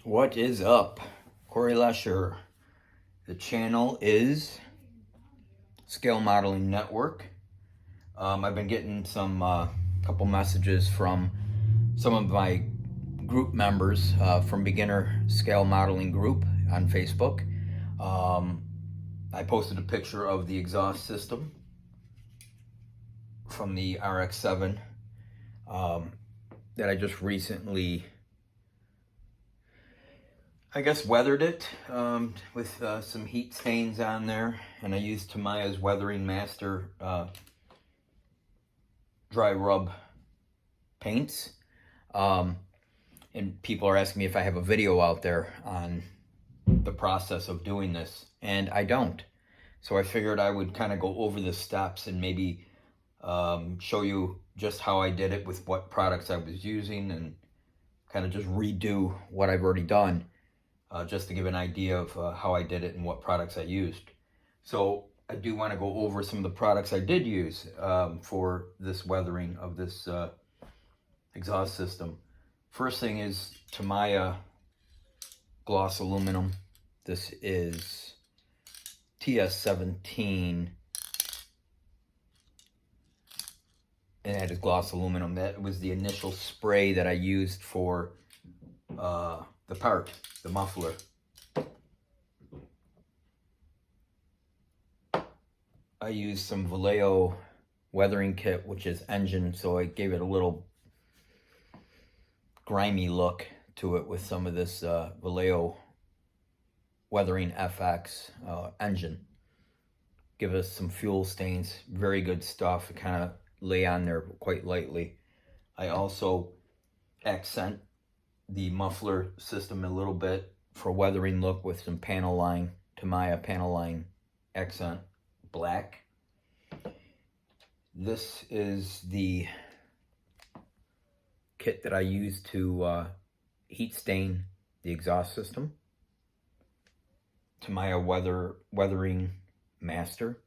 What is up? Corey Lesher. The channel is Scale Modeling Network. I've been getting some couple messages from some of my group members from Beginner Scale Modeling Group on Facebook. I posted a picture of the exhaust system from the RX-7 that I just recently, I guess, weathered it with some heat stains on there, and I used Tamiya's Weathering Master dry rub paints. And people are asking me if I have a video out there on the process of doing this, and I don't. So I figured I would kind of go over the steps and maybe show you just how I did it with what products I was using, and kind of just redo what I've already done. Just to give an idea of how I did it and what products I used. So I do want to go over some of the products I did use for this weathering of this exhaust system. First thing is Tamiya gloss aluminum. This is TS17, and that is gloss aluminum. That was the initial spray that I used for the part, the muffler. I used some Vallejo weathering kit, which is engine, so I gave it a little grimy look to it with some of this Vallejo Weathering FX engine. Give us some fuel stains, very good stuff. It kind of lay on there quite lightly. I also accent the muffler system a little bit for weathering look with some panel line, Tamiya panel line accent black. This is the kit that I use to heat stain the exhaust system. Tamiya Weathering Master.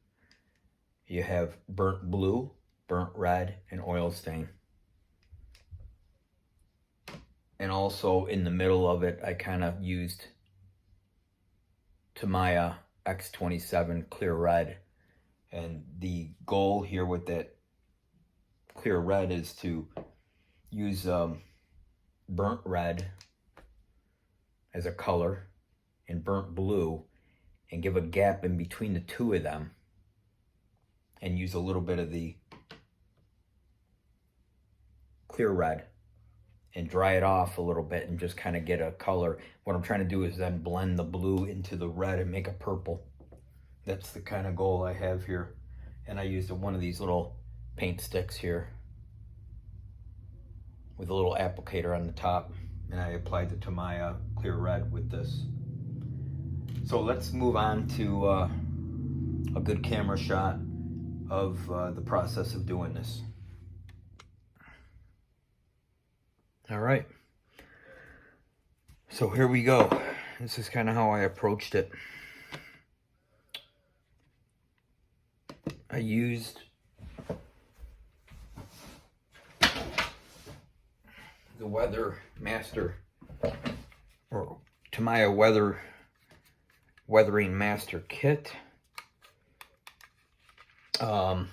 You have burnt blue, burnt red, and oil stain. And also in the middle of it, I kind of used Tamiya X27 clear red. And the goal here with that clear red is to use burnt red as a color and burnt blue, and give a gap in between the two of them, and use a little bit of the clear red and dry it off a little bit and just kind of get a color. What I'm trying to do is then blend the blue into the red and make a purple. That's the kind of goal I have here. And I used one of these little paint sticks here with a little applicator on the top, and I applied the Tamiya clear red with this. So let's move on to a good camera shot of the process of doing this. All right, so here we go. This is kind of how I approached it. I used the Weather Master, or Tamiya Weathering Master kit. I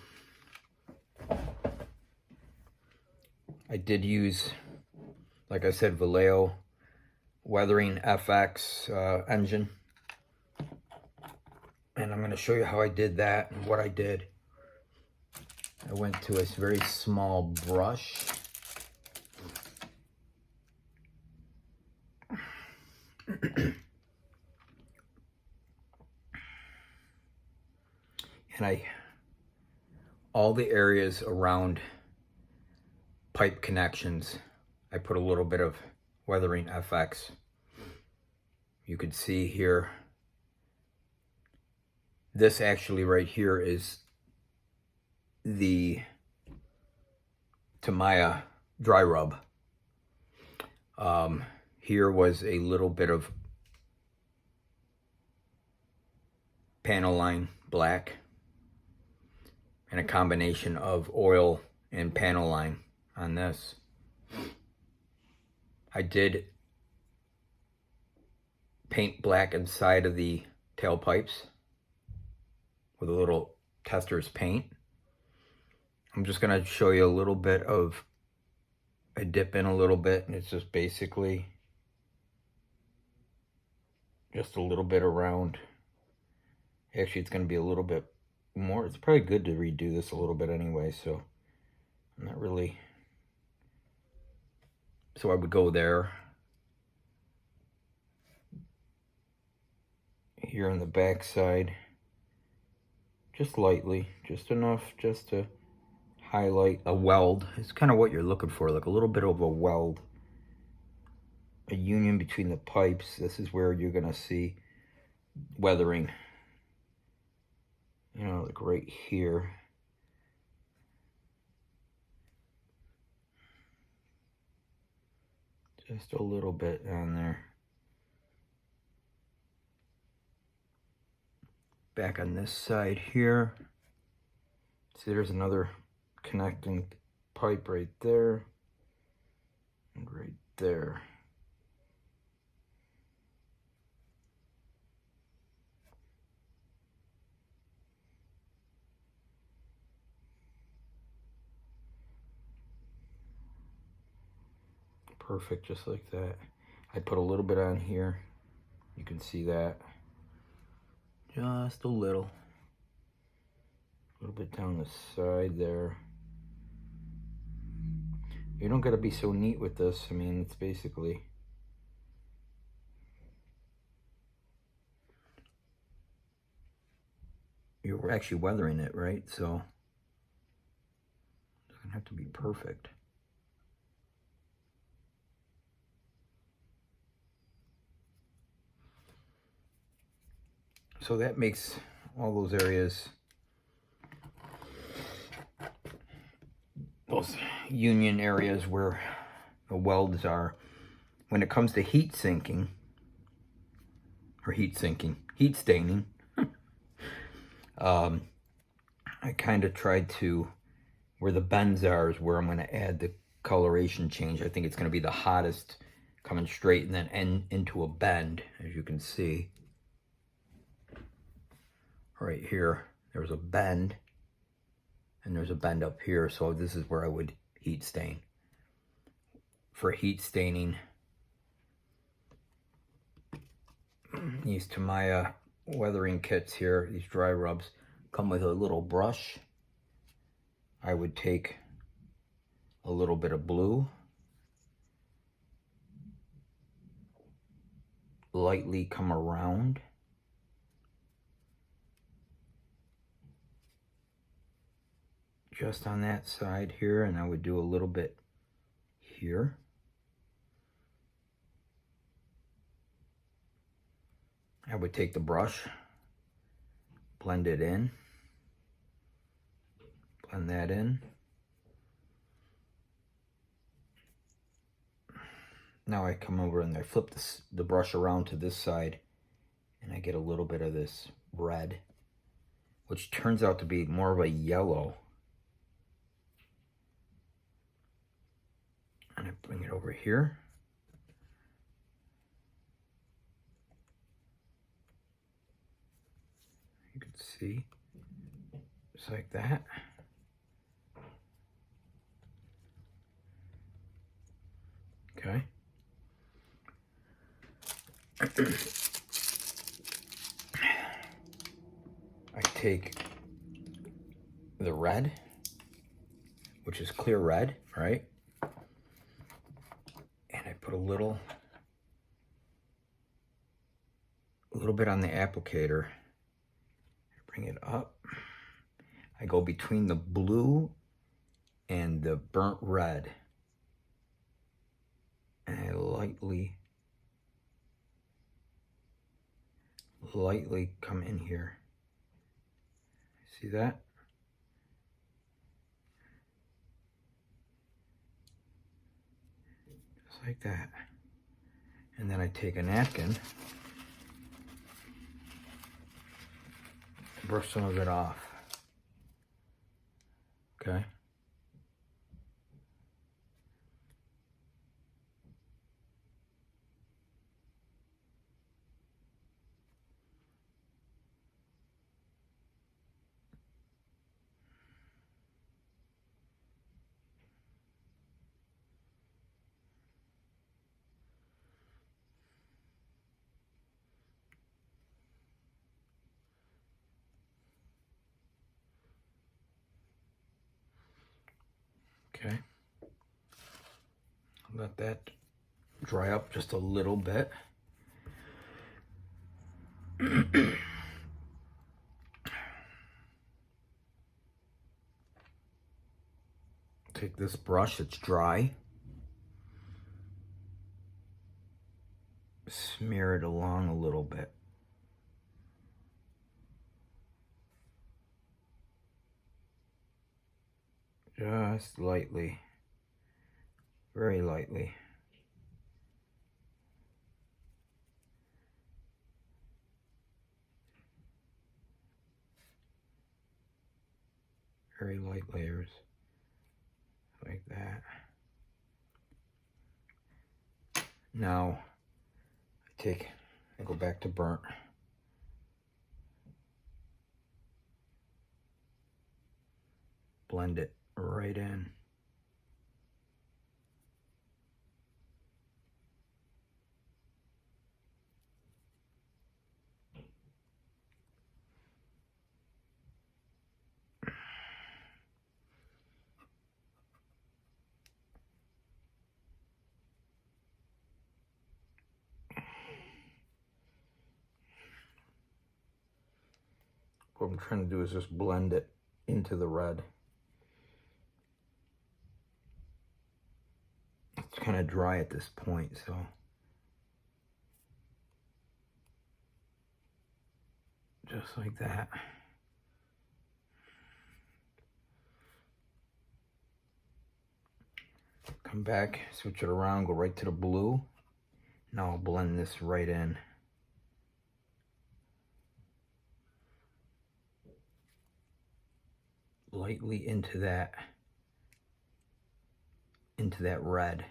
did use, like I said, Vallejo Weathering FX engine. And I'm going to show you how I did that and what I did. I went to a very small brush. And all the areas around pipe connections, I put a little bit of Weathering FX. You could see here, this actually right here is the Tamiya dry rub. Here was a little bit of panel line black, and a combination of oil and panel line on this. I did paint black inside of the tailpipes with a little tester's paint. I'm just going to show you a little bit of, I dip in a little bit, and it's just basically just a little bit around. Actually, it's going to be a little bit more. It's probably good to redo this a little bit anyway, so I'm not really. So I would go there. Here on the back side, just lightly, just enough just to highlight a weld. It's kind of what you're looking for, like a little bit of a weld, a union between the pipes. This is where you're gonna see weathering, you know, like right here. Just a little bit on there. Back on this side here, see there's another connecting pipe right there and right there. Perfect, just like that. I put a little bit on here. You can see that. Just a little bit down the side there. You don't gotta be so neat with this. I mean, it's basically, you're actually weathering it, right? So it doesn't have to be perfect. So that makes all those areas, those union areas where the welds are. When it comes to heat staining, I kind of tried to, where the bends are is where I'm going to add the coloration change. I think it's going to be the hottest, coming straight and then end into a bend, as you can see. Right here, there's a bend, and there's a bend up here, so this is where I would heat stain. For heat staining, these Tamiya weathering kits here, these dry rubs, come with a little brush. I would take a little bit of blue, lightly come around, just on that side here, and I would do a little bit here. I would take the brush, blend it in, blend that in. Now I come over and I flip the brush around to this side, and I get a little bit of this red, which turns out to be more of a yellow. And I bring it over here. You can see, just like that. Okay. I take the red, which is clear red, right? And I put a little bit on the applicator. I bring it up. I go between the blue and the burnt red. And I lightly come in here. See that? Just like that. And then I take a napkin, brush some of it off. Okay? Okay. Let that dry up just a little bit. Take this brush, it's dry. Smear it along a little bit. Just lightly. Very lightly. Very light layers. Like that. Now, I go back to burnt. Blend it right in. What I'm trying to do is just blend it into the red. It's kind of dry at this point, so just like that. Come back, switch it around, go right to the blue. Now I'll blend this right in. Lightly into that red.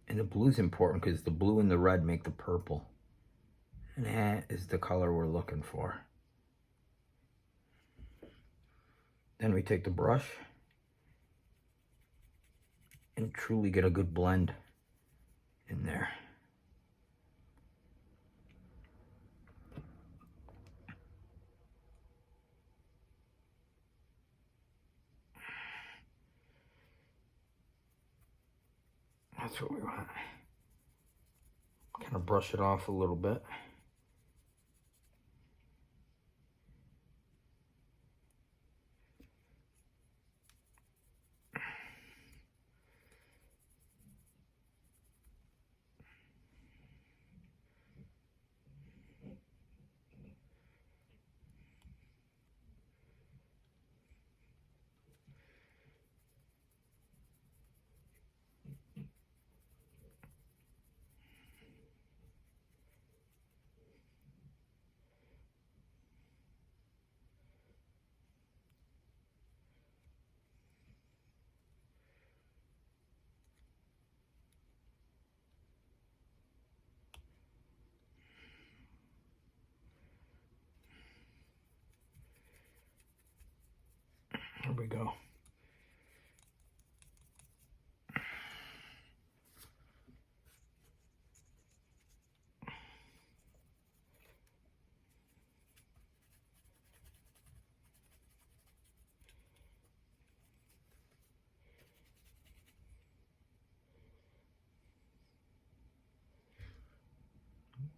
And the blue's important because the blue and the red make the purple. And that is the color we're looking for. Then we take the brush and truly get a good blend in there. That's what we want. Kind of brush it off a little bit. There we go.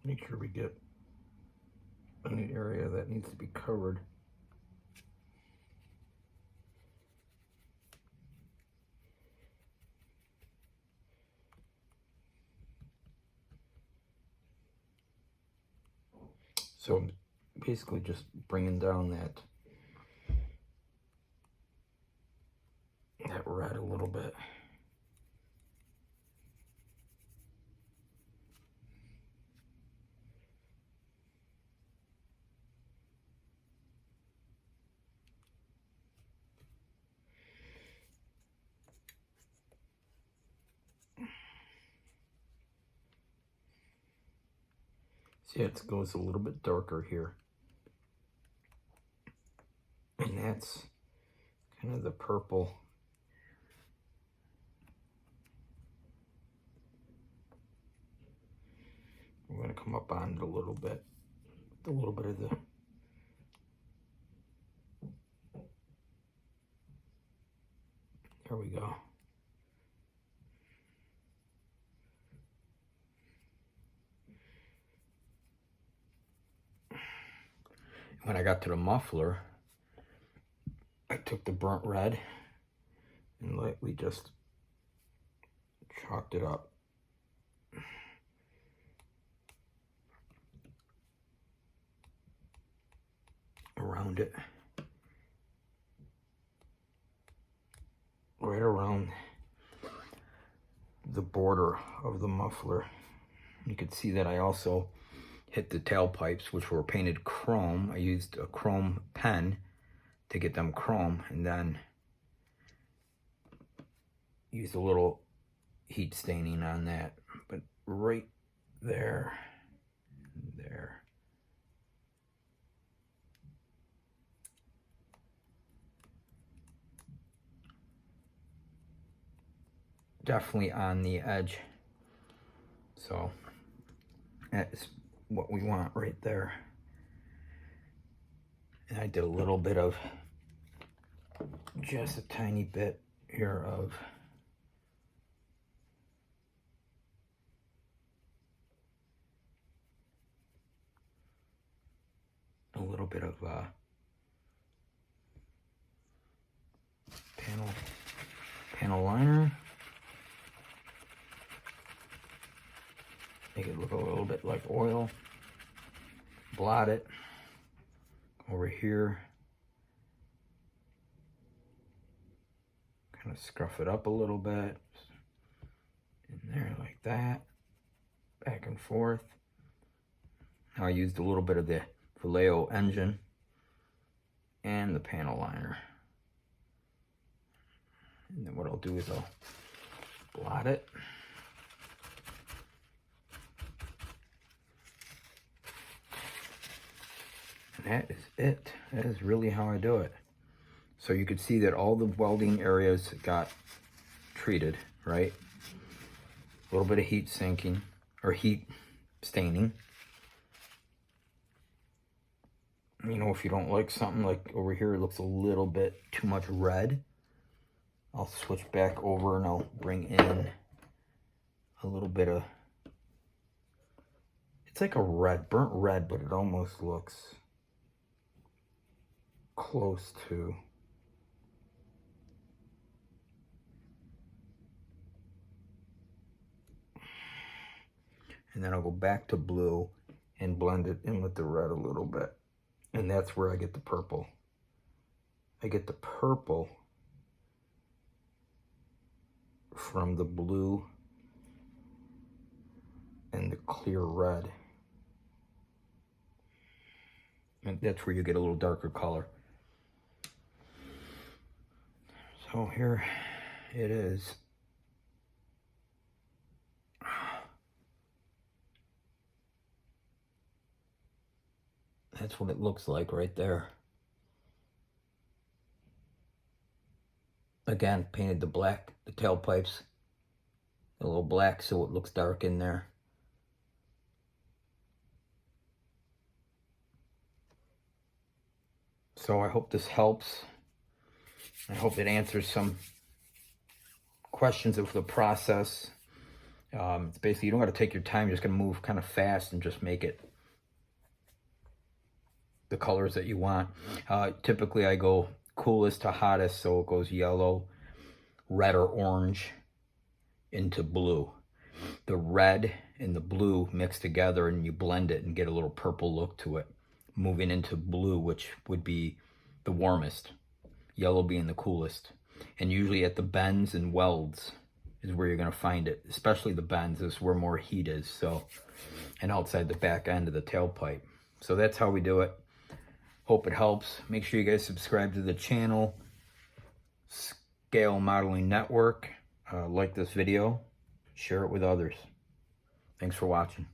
Make sure we get any area that needs to be covered. So I'm basically just bringing down that red a little bit. See, it goes a little bit darker here. And that's kind of the purple. We're going to come up on it a little bit. A little bit of the go. When I got to the muffler, I took the burnt red and lightly just chalked it up. Around it. Right around the border of the muffler. You can see that I also hit the tailpipes, which were painted chrome. I used a chrome pen to get them chrome, and then used a little heat staining on that. But right there, there. Definitely on the edge. So that's what we want right there. And I did a little bit of, just a tiny bit here of a little bit of panel liner. Make it look a little bit like oil. Blot it over here. Kind of scruff it up a little bit. In there like that. Back and forth. Now I used a little bit of the Vallejo engine and the panel liner. And then what I'll do is I'll blot it. And that is it. That is really how I do it. So you could see that all the welding areas got treated, right? A little bit of heat sinking, or heat staining. You know, if you don't like something, like over here, it looks a little bit too much red, I'll switch back over and I'll bring in a little bit of, it's like a red, burnt red, but it almost looks close to. And then I'll go back to blue and blend it in with the red a little bit. And that's where I get the purple. I get the purple from the blue and the clear red. And that's where you get a little darker color. So here it is. That's what it looks like right there. Again, painted the black, the tailpipes, a little black so it looks dark in there. So I hope this helps. I hope it answers some questions of the process. It's basically, you don't got to take your time, you're just going to move kind of fast and just make it the colors that you want. Typically I go coolest to hottest, so it goes yellow, red or orange into blue. The red and the blue mix together and you blend it and get a little purple look to it. Moving into blue, which would be the warmest, yellow being the coolest. And usually at the bends and welds is where you're going to find it, especially the bends is where more heat is. So, and outside the back end of the tailpipe. So that's how we do it. Hope it helps. Make sure you guys subscribe to the channel, Scale Modeling Network. Like this video, share it with others. Thanks for watching.